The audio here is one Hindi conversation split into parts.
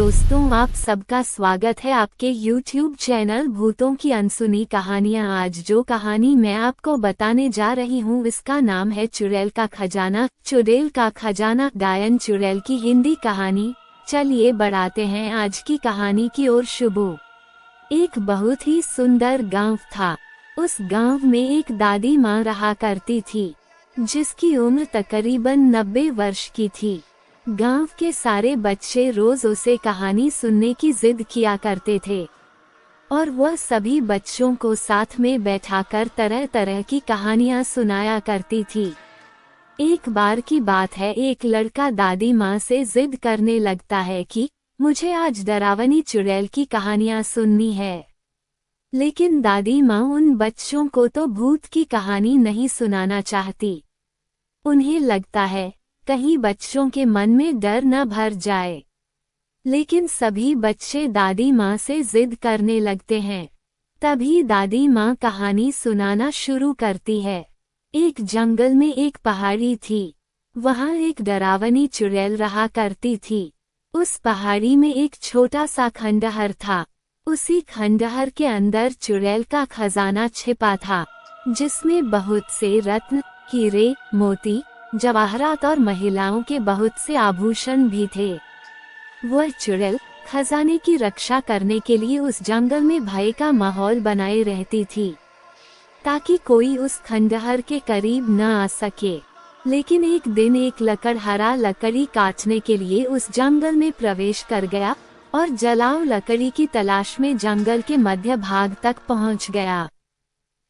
दोस्तों, आप सबका स्वागत है आपके YouTube चैनल भूतों की अनसुनी कहानियाँ। आज जो कहानी मैं आपको बताने जा रही हूँ इसका नाम है चुड़ैल का खजाना। चुड़ैल का खजाना डायन चुड़ैल की हिंदी कहानी। चलिए बढ़ाते हैं आज की कहानी की ओर। शुरू। एक बहुत ही सुंदर गांव था। उस गांव में एक दादी माँ रहा करती थी जिसकी उम्र तकरीबन 90 वर्ष की थी। गांव के सारे बच्चे रोज उसे कहानी सुनने की जिद किया करते थे और वह सभी बच्चों को साथ में बैठाकर तरह तरह की कहानियां सुनाया करती थी। एक बार की बात है, एक लड़का दादी माँ से जिद करने लगता है कि मुझे आज डरावनी चुड़ैल की कहानियां सुननी है। लेकिन दादी माँ उन बच्चों को तो भूत की कहानी नहीं सुनाना चाहती। उन्हें लगता है कहीं बच्चों के मन में डर न भर जाए। लेकिन सभी बच्चे दादी माँ से जिद करने लगते हैं। तभी दादी माँ कहानी सुनाना शुरू करती है। एक जंगल में एक पहाड़ी थी। वहाँ एक डरावनी चुड़ैल रहा करती थी। उस पहाड़ी में एक छोटा सा खंडहर था। उसी खंडहर के अंदर चुड़ैल का खजाना छिपा था, जिसमें बहुत से रत्न, हीरे, मोती, जवाहरात और महिलाओं के बहुत से आभूषण भी थे। वह चुड़ैल खजाने की रक्षा करने के लिए उस जंगल में भय का माहौल बनाए रहती थी, ताकि कोई उस खंडहर के करीब न आ सके। लेकिन एक दिन एक लकड़हारा लकड़ी काटने के लिए उस जंगल में प्रवेश कर गया और जलाऊ लकड़ी की तलाश में जंगल के मध्य भाग तक पहुंच गया,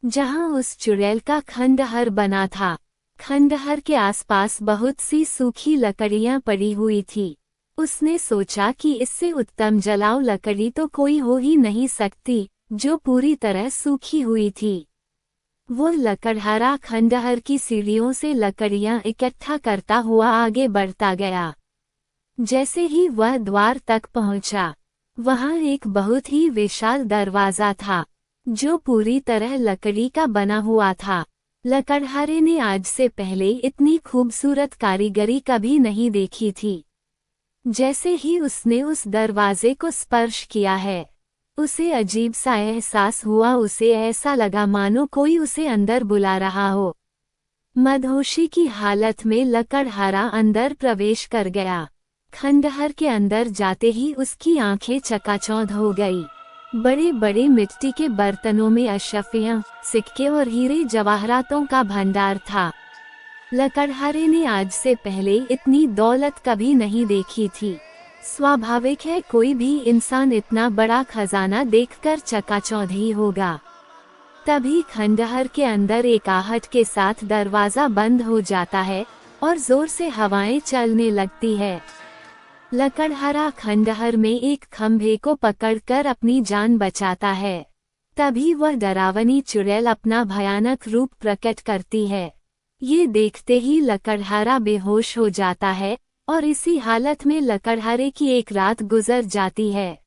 जहां उस चुड़ैल का खंडहर बना था। खंडहर के आसपास बहुत सी सूखी लकड़ियां पड़ी हुई थी। उसने सोचा कि इससे उत्तम जलाऊ लकड़ी तो कोई हो ही नहीं सकती जो पूरी तरह सूखी हुई थी। वो लकड़हारा खंडहर की सीढ़ियों से लकड़ियां इकट्ठा करता हुआ आगे बढ़ता गया। जैसे ही वह द्वार तक पहुंचा, वहां एक बहुत ही विशाल दरवाजा था जो पूरी तरह लकड़ी का बना हुआ था। लकड़हारे ने आज से पहले इतनी खूबसूरत कारीगरी कभी नहीं देखी थी। जैसे ही उसने उस दरवाजे को स्पर्श किया है, उसे अजीब सा एहसास हुआ। उसे ऐसा लगा मानो कोई उसे अंदर बुला रहा हो। मदहोशी की हालत में लकड़हारा अंदर प्रवेश कर गया। खंडहर के अंदर जाते ही उसकी आंखें चकाचौंध हो गई। बड़े बड़े मिट्टी के बर्तनों में अशफियां, सिक्के और हीरे जवाहरातों का भंडार था। लकड़हारे ने आज से पहले इतनी दौलत कभी नहीं देखी थी। स्वाभाविक है कोई भी इंसान इतना बड़ा खजाना देखकर चकाचौंध ही होगा। तभी खंडहर के अंदर एक आहट के साथ दरवाजा बंद हो जाता है और जोर से हवाएं चलने लगती है। लकड़हारा खंडहर में एक खंभे को पकड़कर अपनी जान बचाता है। तभी वह डरावनी चुड़ैल अपना भयानक रूप प्रकट करती है। ये देखते ही लकड़हारा बेहोश हो जाता है और इसी हालत में लकड़हारे की एक रात गुजर जाती है।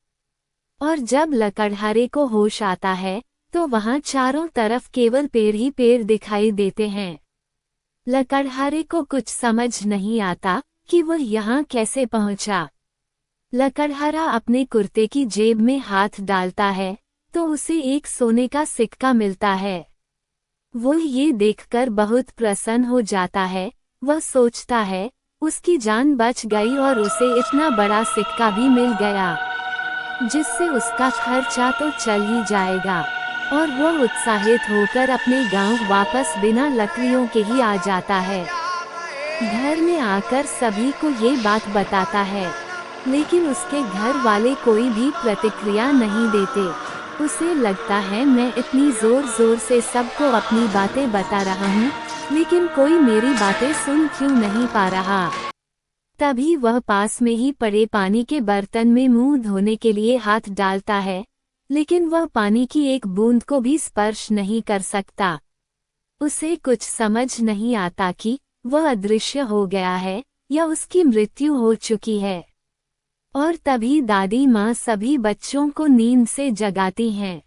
और जब लकड़हारे को होश आता है तो वहाँ चारों तरफ केवल पेड़ ही पेड़ दिखाई देते हैं। लकड़हारे को कुछ समझ नहीं आता कि वह यहाँ कैसे पहुँचा। लकड़हारा अपने कुर्ते की जेब में हाथ डालता है तो उसे एक सोने का सिक्का मिलता है। वो ये देखकर बहुत प्रसन्न हो जाता है। वह सोचता है उसकी जान बच गई और उसे इतना बड़ा सिक्का भी मिल गया जिससे उसका खर्चा तो चल ही जाएगा। और वह उत्साहित होकर अपने गांव वापस बिना लकड़ियों के ही आ जाता है। घर में आकर सभी को ये बात बताता है, लेकिन उसके घर वाले कोई भी प्रतिक्रिया नहीं देते। उसे लगता है मैं इतनी जोर जोर से सबको अपनी बातें बता रहा हूँ, लेकिन कोई मेरी बातें सुन क्यों नहीं पा रहा। तभी वह पास में ही पड़े पानी के बर्तन में मुंह धोने के लिए हाथ डालता है, लेकिन वह पानी की एक बूंद को भी स्पर्श नहीं कर सकता। उसे कुछ समझ नहीं आता कि वह अदृश्य हो गया है या उसकी मृत्यु हो चुकी है। और तभी दादी माँ सभी बच्चों को नींद से जगाती हैं।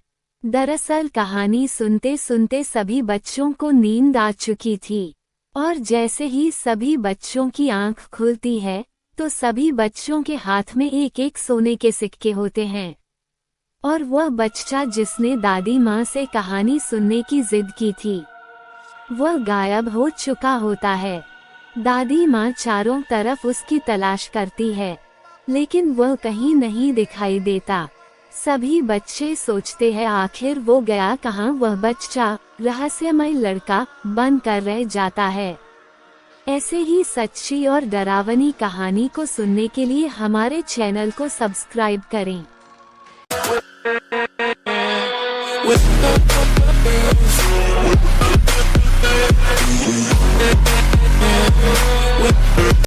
दरअसल कहानी सुनते सुनते सभी बच्चों को नींद आ चुकी थी और जैसे ही सभी बच्चों की आंख खुलती है तो सभी बच्चों के हाथ में एक एक सोने के सिक्के होते हैं। और वह बच्चा जिसने दादी माँ से कहानी सुनने की जिद की थी, वह गायब हो चुका होता है। दादी माँ चारों तरफ उसकी तलाश करती है, लेकिन वह कहीं नहीं दिखाई देता। सभी बच्चे सोचते हैं आखिर वो गया कहाँ। वह बच्चा रहस्यमय लड़का बनकर रह जाता है। ऐसे ही सच्ची और डरावनी कहानी को सुनने के लिए हमारे चैनल को सब्सक्राइब करें।